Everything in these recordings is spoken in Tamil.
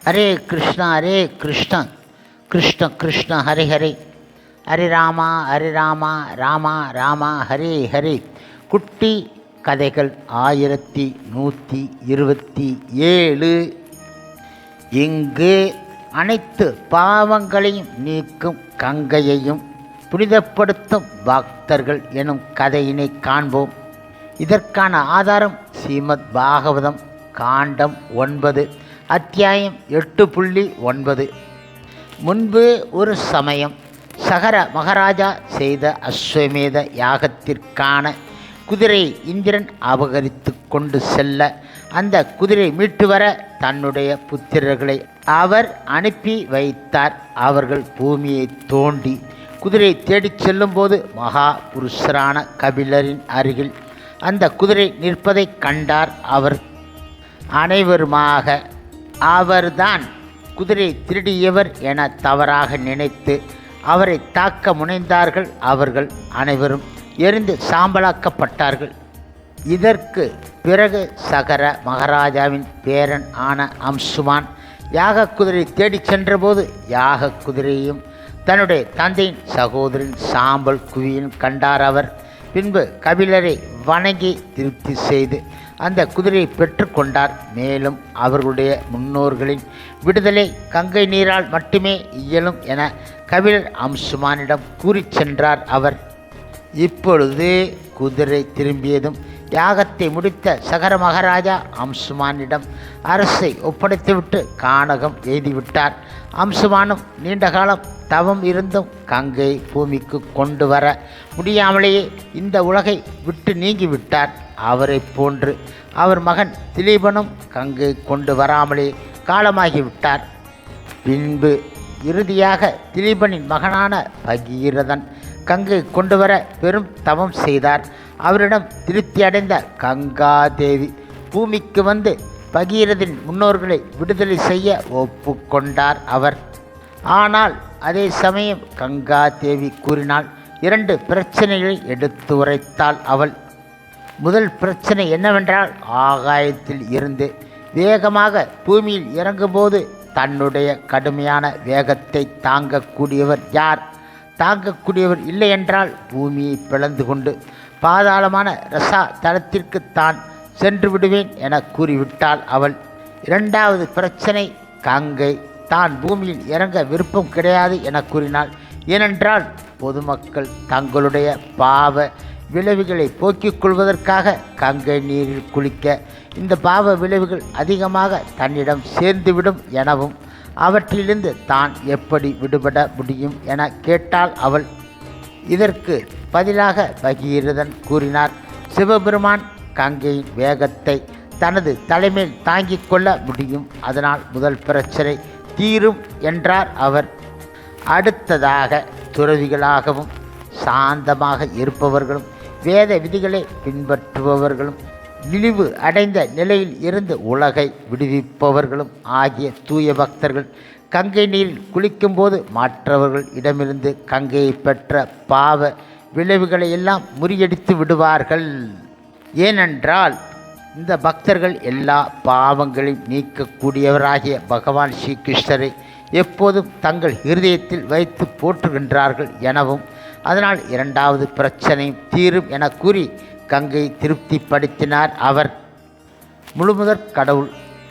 ஹரே கிருஷ்ண கிருஷ்ண கிருஷ்ண ஹரே ஹரே, ஹரே ராமா ராமா ராமா ஹரே ஹரே. குட்டி கதைகள் 1127. இங்கு அனைத்து பாவங்களையும் நீக்கும் கங்கையையும் புனிதப்படுத்தும் பக்தர்கள் எனும் கதையினை காண்போம். இதற்கான ஆதாரம் ஸ்ரீமத் பாகவதம் காண்டம் 9 அத்தியாயம் 8.9. முன்பு ஒரு சமயம் சகர மகாராஜா செய்த அஸ்வமேத யாகத்திற்கான குதிரை இந்திரன் அபகரித்து கொண்டு செல்ல அந்த குதிரை மீட்டு வர தன்னுடைய புத்திரர்களை அவர் அனுப்பி வைத்தார். அவர்கள் பூமியை தோண்டி குதிரை தேடிச் செல்லும்போது மகா புருஷரான கபிலரின் அருகில் அந்த குதிரை நிற்பதை கண்டார். அவர் அனைவருமாக அவர்தான் குதிரை திருடியவர் என தவறாக நினைத்து அவரை தாக்க முனைந்தார்கள். அவர்கள் அனைவரும் எரிந்து சாம்பலாக்கப்பட்டார்கள். இதற்கு பிறகு சகர மகாராஜாவின் பேரன் ஆன அம்சுமான் யாக குதிரை தேடிச் சென்றபோது யாக குதிரையும் தன்னுடைய தந்தையின் சகோதரின் சாம்பல் குவியும் கண்டார். அவர் பின்பு கபிலரை வணங்கி திருப்தி செய்து அந்த குதிரையை பெற்றுக்கொண்டார். மேலும் அவர்களுடைய முன்னோர்களின் விடுதலை கங்கை நீரால் மட்டுமே இயலும் என கபிலர் அம்சுமானிடம் கூறி சென்றார். அவர் இப்பொழுது குதிரை திரும்பியதும் யாகத்தை முடித்த சகர மகாராஜா அம்சுமானிடம் அரசை ஒப்படைத்துவிட்டு கானகம் எய்திவிட்டார். அம்சுமானும் நீண்ட காலம் தவம் இருந்தும் கங்கை பூமிக்கு கொண்டு வர முடியாமலேயே இந்த உலகை விட்டு நீங்கிவிட்டார். அவரை போன்று அவர் மகன் திலீபனும் கங்கை கொண்டு வராமலே காலமாகிவிட்டார். பின்பு இறுதியாக திலீபனின் மகனான பகீரதன் கங்கை கொண்டு வர பெரும் தவம் செய்தார். அவரிடம் திருப்தி அடைந்த கங்காதேவி பூமிக்கு வந்து பகீரதின் முன்னோர்களை விடுதலை செய்ய ஒப்புக்கொண்டார் அவர். ஆனால் அதே சமயம் கங்காதேவி கூறினாள். 2 பிரச்சனைகளை எடுத்து உரைத்தாள் அவள். முதல் பிரச்சனை என்னவென்றால், ஆகாயத்தில் இருந்து வேகமாக பூமியில் இறங்கும்போது தன்னுடைய கடுமையான வேகத்தை தாங்கக்கூடியவர் யார்? தாங்கக்கூடியவர் இல்லை என்றால் பூமியை பிளந்து கொண்டு பாதாளமான ரசா தளத்திற்கு தான் சென்று விடுவேன் என கூறிவிட்டாள் அவள். 2வது பிரச்சனை, கங்கை தான் பூமியில் இறங்க விருப்பம் கிடையாது என கூறினாள். ஏனென்றால் பொதுமக்கள் தங்களுடைய பாவ விளைவுகளை போக்கிக் கொள்வதற்காக கங்கை நீரில் குளிக்க இந்த பாவ விளைவுகள் அதிகமாக தன்னிடம் சேர்ந்துவிடும் எனவும் அவற்றிலிருந்து தான் எப்படி விடுபட முடியும் என கேட்டாள் அவள். இதற்கு பதிலாக பகீரதன் கூறினார், சிவபெருமான் கங்கையின் வேகத்தை தனது தலைமையில் தாங்கிக் கொள்ள முடியும். அதனால் முதல் பிரச்சனை தீரும் என்றார் அவர். அடுத்ததாக துறவிகளாகவும் சாந்தமாக இருப்பவர்களும் வேத விதிகளை பின்பற்றுபவர்களும் இழிவு அடைந்த நிலையில் இருந்து உலகை விடுவிப்பவர்களும் ஆகிய தூய பக்தர்கள் கங்கை நீரில் குளிக்கும்போது மற்றவர்கள் இடமிருந்து கங்கையை பெற்ற பாவ விளைவுகளை எல்லாம் முறியடித்து விடுவார்கள். ஏனென்றால் இந்த பக்தர்கள் எல்லா பாவங்களையும் நீக்கக்கூடியவராகிய பகவான் ஸ்ரீகிருஷ்ணரை எப்போதும் தங்கள் இருதயத்தில் வைத்து போற்றுகின்றார்கள் எனவும் அதனால் 2வது பிரச்சனையும் தீரும் என கூறி கங்கை திருப்திப்படுத்தினார் அவர். முழுமுதற் கடவுள்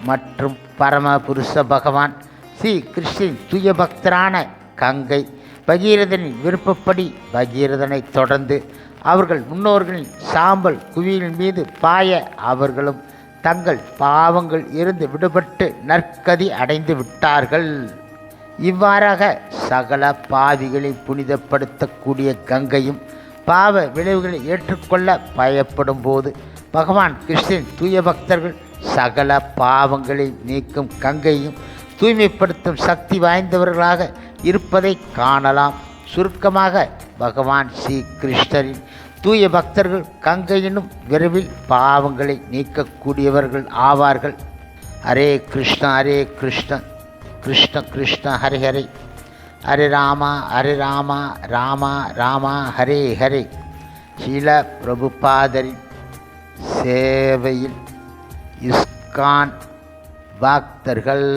மற்றும் பரமபுருஷ பகவான் ஸ்ரீ கிருஷ்ணன் தூய பக்தரான கங்கை பகீரதனின் விருப்பப்படி பகீரதனை தொடர்ந்து அவர்கள் முன்னோர்களின் சாம்பல் குவியின் மீது பாய அவர்களும் தங்கள் பாவங்கள் இருந்து விடுபட்டு நற்கதி அடைந்து விட்டார்கள். இவ்வாறாக சகல பாவிகளை புனிதப்படுத்தக்கூடிய கங்கையும் பாவ விளைவுகளை ஏற்றுக்கொள்ள பயப்படும் போது பகவான் கிருஷ்ணன் தூய பக்தர்கள் சகல பாவங்களை நீக்கும் கங்கையும் தூய்மைப்படுத்தும் சக்தி வாய்ந்தவர்களாக இருப்பதை காணலாம். சுருக்கமாக பகவான் ஸ்ரீ கிருஷ்ணரின் தூய பக்தர்கள் கங்கையினும் விரைவில் பாவங்களை நீக்கக்கூடியவர்கள் ஆவார்கள். ஹரே கிருஷ்ண கிருஷ்ண கிருஷ்ண ஹரே ஹரே, ஹரே ராமா ராமா ராமா ஹரே ஹரே. ஸ்ரீல பிரபுபாதரின் சேவையில் இஸ்கான் பக்தர்கள்